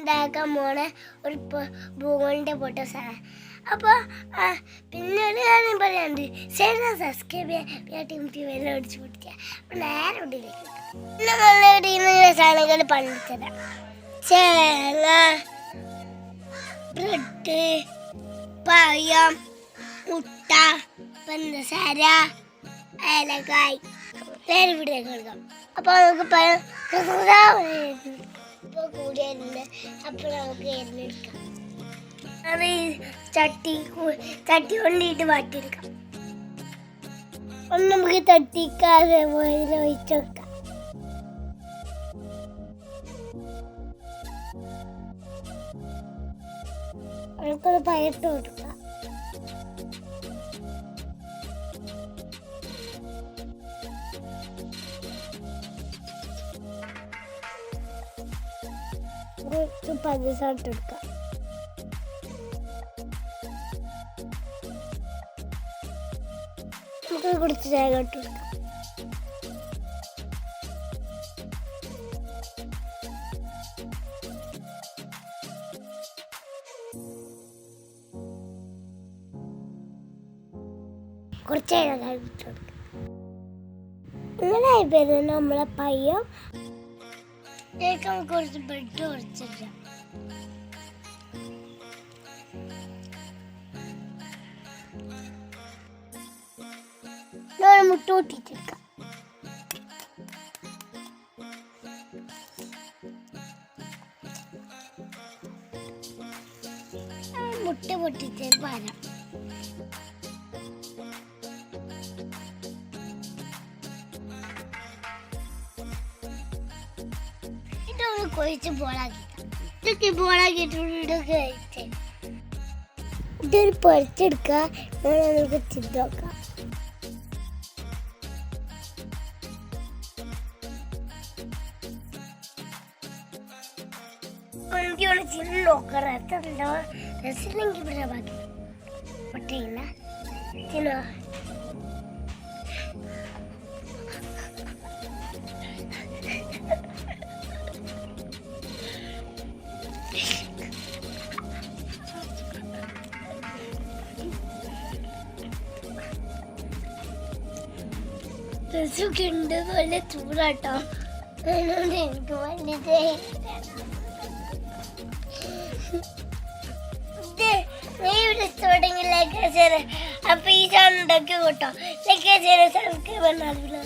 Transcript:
ഉണ്ടാക്കാൻ പോണ ഒരു ഭൂഗോളിൻ്റെ ഫോട്ടോസാണ്. അപ്പോൾ പിന്നെ ഒരു കാര്യം പറയാനുണ്ട്, ചേട്ടൻ സബ്സ്ക്രൈബ് ചെയ്യാൻ ടീം വെള്ളം അടിച്ച് പൊട്ടിക്കുക. അപ്പോൾ നേരെ ഉള്ളിലേക്ക് പിന്നെ നല്ല ഇടീന്നുള്ള സാധനങ്ങൾ പണിച്ചതാണ്. ചേന, ബ്രെഡ്, പഴം, മുട്ട, പഞ്ചസാര, ഏലക്കായ് നേരെ ഇവിടേക്ക് കൊടുക്കാം. അപ്പോൾ നമുക്ക് പഴം ഇപ്പോൾ കൂടിയായിരുന്നു. അപ്പോൾ നമുക്ക് എരിഞ്ഞെടുക്കാം. അത് ചട്ടി കൊണ്ടിട്ട് വാട്ടിയെടുക്കാം. ഒന്ന് നമുക്ക് തട്ടിക്കാതെ ഒഴിച്ച് വെക്കാം. അവർക്കൊന്ന് പയറ്റ് കൊടുക്കാം. കുറച്ച് പഞ്ചസാര ഇട്ടെടുക്കാം. നമുക്ക് കുറച്ച് തേങ്ങ ഇട്ട് കൊടുക്കാം. കുറച്ച് തേങ്ങ ഇട്ട് കൊടുക്കാം. ഇങ്ങനെ ആയിപ്പോയി നമ്മളെ പയ്യം. നമുക്ക് കുറച്ച് ബ്രെഡ് കുറച്ചിടാം. മുട്ട പൊട്ടിച്ചെടുക്കാം. മുട്ട പൊട്ടിച്ച് പാരാം. ഇതൊന്ന് കൊഴിച്ച് ബോളാക്കിക്കാം. ഇതൊക്കെ ബോളാക്കിയിട്ടൊക്കെ കഴിച്ചേ. ഇതൊരു പൊരിച്ചെടുക്കുക. നമുക്ക് ചിന്ത നോക്കാം. എനിക്കവിടെ ചിന്ന നോക്കാം. രസമുണ്ടോ? രസമില്ലെങ്കിൽ ഇവിടെ ബാക്കി പൊട്ടിയില്ല. ചിന്നോ രസമൊക്കെ ഉണ്ട്. നല്ല ചൂടാട്ടോ. അതുകൊണ്ട് എനിക്ക് വലുതേ തുടങ്ങി ലൈക്ക് ചെയ്ത്. അപ്പോൾ ഈ ചാനൽ ഉണ്ടാക്കി കേട്ടോ. ലൈക്ക് ചെയ്ത് സബ്സ്ക്രൈബ് ചെയ്യണം.